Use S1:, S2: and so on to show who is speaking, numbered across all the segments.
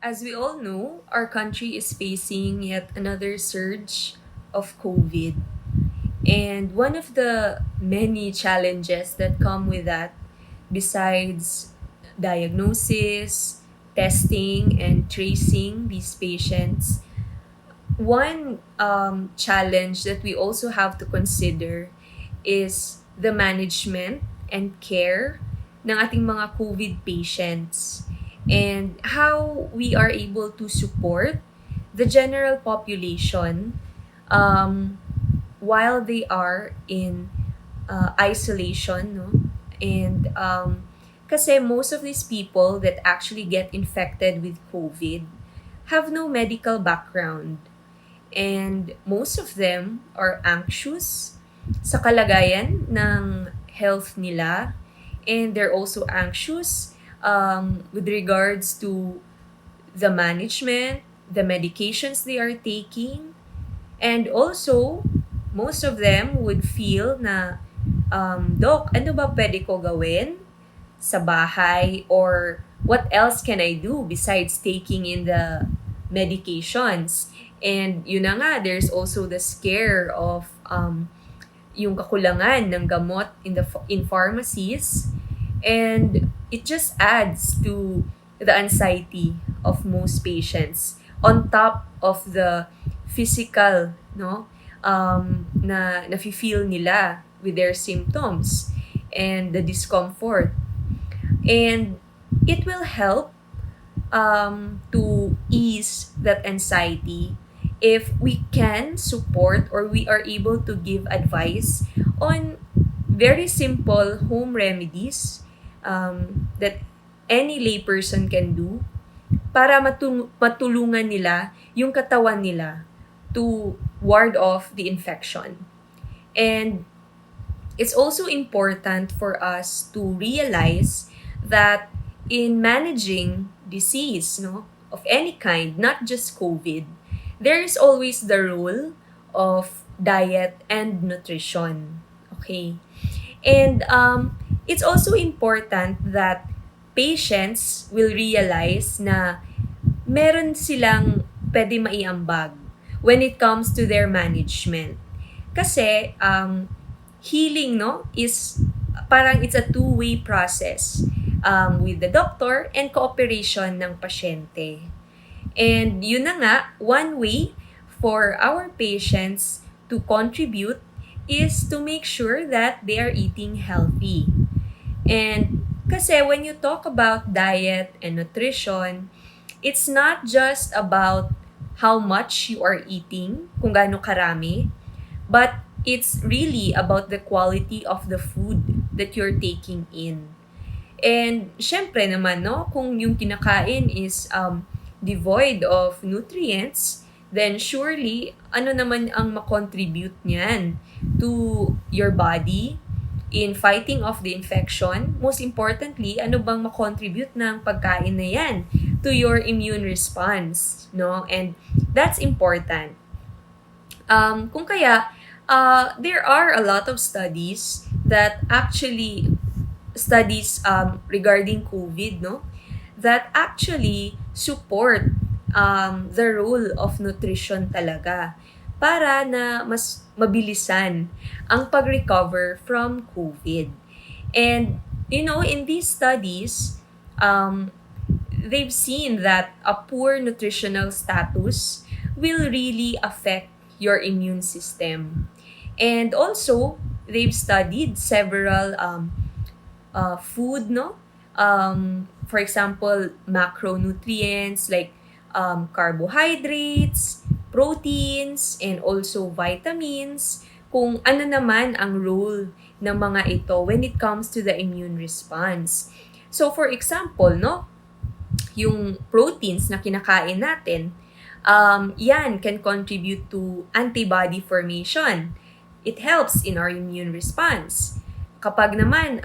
S1: As we all know, our country is facing yet another surge of COVID. And one of the many challenges that come with that, besides diagnosis, testing, and tracing these patients, one challenge that we also have to consider is the management and care ng ating mga COVID patients and how we are able to support the general population um, while they are in isolation, no? And kasi most of these people that actually get infected with COVID have no medical background. And most of them are anxious sa kalagayan ng health nila. And they're also anxious with regards to the management, the medications they are taking. And also, most of them would feel na, Doc, ano ba pwede ko gawin sa bahay? Or what else can I do besides taking in the medications? And yun na nga, there's also the scare of yung kakulangan ng gamot in pharmacies. And it just adds to the anxiety of most patients on top of the physical, no, na nafe-feel nila with their symptoms and the discomfort. And it will help to ease that anxiety if we can support or we are able to give advice on very simple home remedies that any layperson can do para matulungan nila yung katawan nila to ward off the infection. And it's also important for us to realize that in managing disease, no, of any kind, not just COVID, there is always the role of diet and nutrition. Okay? And it's also important that patients will realize na meron silang pwede maiambag when it comes to their management. Kasi healing, no, is parang it's a two-way process with the doctor and cooperation ng pasyente. And yun na nga, one way for our patients to contribute is to make sure that they are eating healthy. And kasi when you talk about diet and nutrition, it's not just about how much you are eating, kung gaano karami, but it's really about the quality of the food that you're taking in. And syempre naman, no, kung yung kinakain is devoid of nutrients, then surely, ano naman ang makontribute niyan to your body in fighting off the infection? Most importantly, ano bang makontribute ng pagkain na yan to your immune response, no? And that's important. Kung kaya, there are a lot of studies that actually regarding COVID, no, that actually support the role of nutrition talaga para na mas mabilisan ang pag-recover from COVID. And, you know, in these studies, they've seen that a poor nutritional status will really affect your immune system. And also, they've studied several food, no? For example, macronutrients like carbohydrates, proteins, and also vitamins, kung ano naman ang role ng mga ito when it comes to the immune response. So for example, no, yung proteins na kinakain natin, yan can contribute to antibody formation. It helps in our immune response. Kapag naman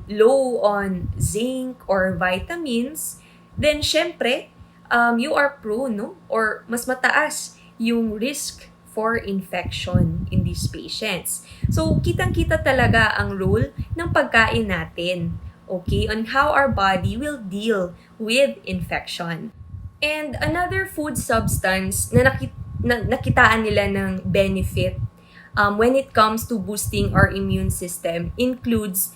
S1: low on zinc or vitamins, then syempre, you are prone, no? Or mas mataas yung risk for infection in these patients. So, kitang-kita talaga ang role ng pagkain natin, okay, on how our body will deal with infection. And another food substance na, nakitaan nila ng benefit when it comes to boosting our immune system includes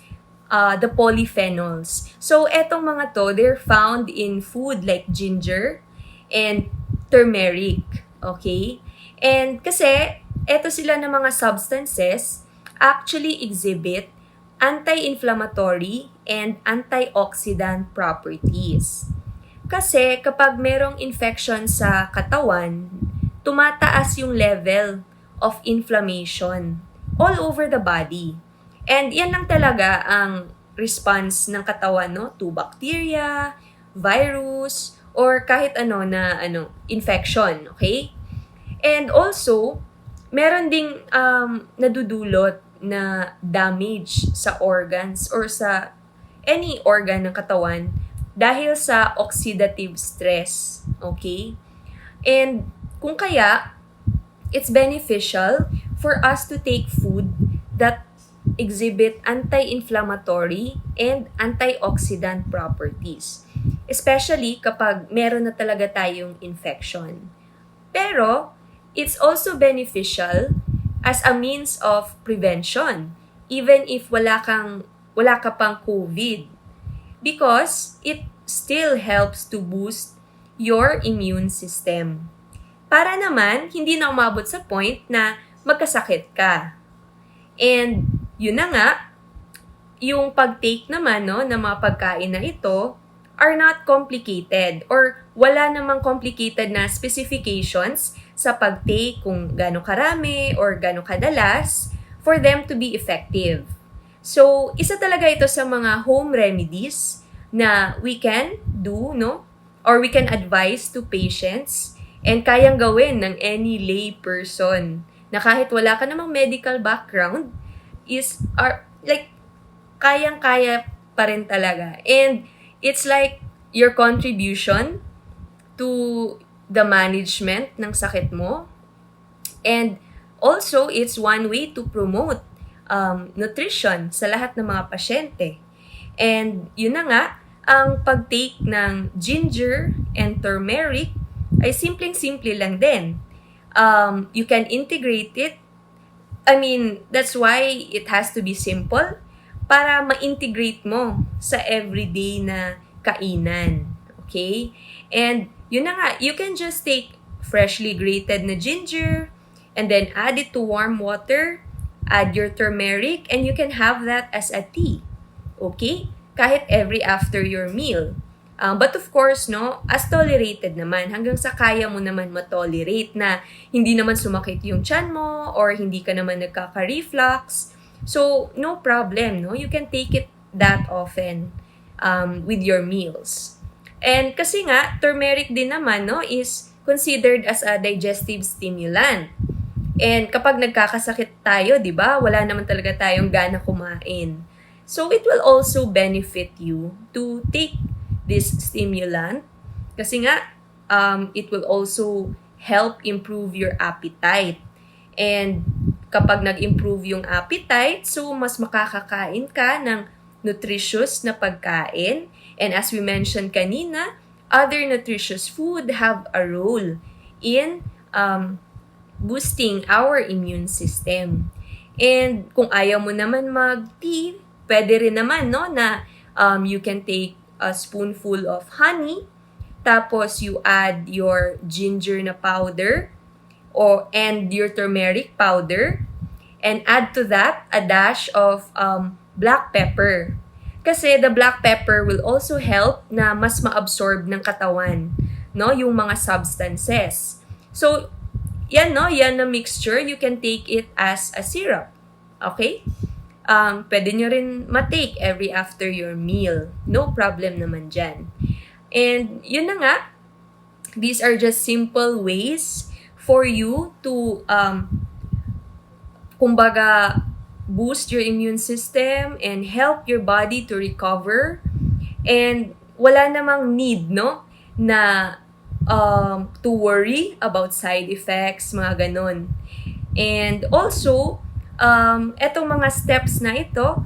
S1: the polyphenols. So, etong mga to, they're found in food like ginger and turmeric. Okay? And kasi, eto sila ng mga substances actually exhibit anti-inflammatory and antioxidant properties. Kasi kapag merong infection sa katawan, tumataas yung level of inflammation all over the body. And yan lang talaga ang response ng katawan, no, to bacteria, virus, or kahit infection, okay? And also, meron ding nadudulot na damage sa organs or sa any organ ng katawan dahil sa oxidative stress, okay? And kung kaya, it's beneficial for us to take food that exhibit anti-inflammatory and antioxidant properties, especially kapag meron na talaga tayong infection. Pero, it's also beneficial as a means of prevention, even if wala ka pang COVID, because it still helps to boost your immune system. Para naman, hindi na umabot sa point na magkasakit ka. And yun na nga, yung pag-take naman ng mga pagkain na ito are not complicated or wala namang complicated na specifications sa pag-take kung gano'ng karami or gano'ng kadalas for them to be effective. So, isa talaga ito sa mga home remedies na we can do, or we can advise to patients and kayang gawin ng any lay person na kahit wala ka namang medical background kayang-kaya pa rin talaga. And it's like your contribution to the management ng sakit mo. And also, it's one way to promote nutrition sa lahat ng mga pasyente. And yun na nga, ang pag-take ng ginger and turmeric ay simpleng-simple lang din. You can integrate it. That's why it has to be simple para ma-integrate mo sa everyday na kainan. Okay? And yun na nga, you can just take freshly grated na ginger and then add it to warm water, add your turmeric, and you can have that as a tea. Okay? Kahit every after your meal. But of course, as tolerated naman, hanggang sa kaya mo naman matolerate na hindi naman sumakit yung tiyan mo or hindi ka naman nagkaka-reflux. So, no problem, You can take it that often with your meals. And kasi nga, turmeric din naman, is considered as a digestive stimulant. And kapag nagkakasakit tayo, di ba, wala naman talaga tayong gana kumain. So, it will also benefit you to take this stimulant kasi nga, it will also help improve your appetite. And kapag nag-improve yung appetite, so mas makakakain ka ng nutritious na pagkain. And as we mentioned kanina, other nutritious food have a role in boosting our immune system. And kung ayaw mo naman mag-tea, pwede rin naman, na you can take a spoonful of honey, tapos you add your ginger na powder and your turmeric powder, and add to that a dash of black pepper. Kasi the black pepper will also help na mas ma-absorb ng katawan, yung mga substances. So, yan na mixture, you can take it as a syrup. Okay? Pwede nyo rin matake every after your meal. No problem naman dyan. And yun na nga, these are just simple ways for you to, kumbaga, boost your immune system and help your body to recover. And wala namang need, na to worry about side effects, mga ganon. And also, etong mga steps na ito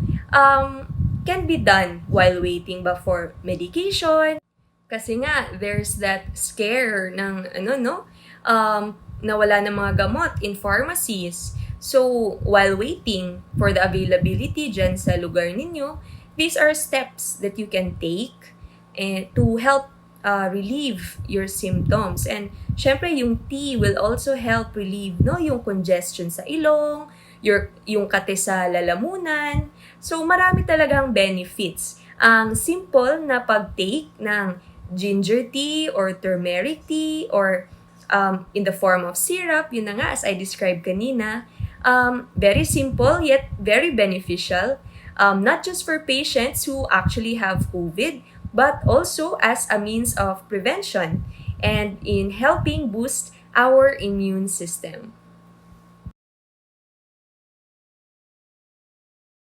S1: can be done while waiting for medication, Kasi nga, there's that scare ng ano, no? Nawala ng mga gamot in pharmacies. So, while waiting for the availability dyan sa lugar ninyo, these are steps that you can take to help relieve your symptoms. And syempre, yung tea will also help relieve no, yung congestion sa ilong, yung kate sa lalamunan. So, marami talagang benefits. Ang simple na pag-take ng ginger tea or turmeric tea or in the form of syrup, yun na nga as I described kanina, very simple yet very beneficial, not just for patients who actually have COVID, but also as a means of prevention and in helping boost our immune system.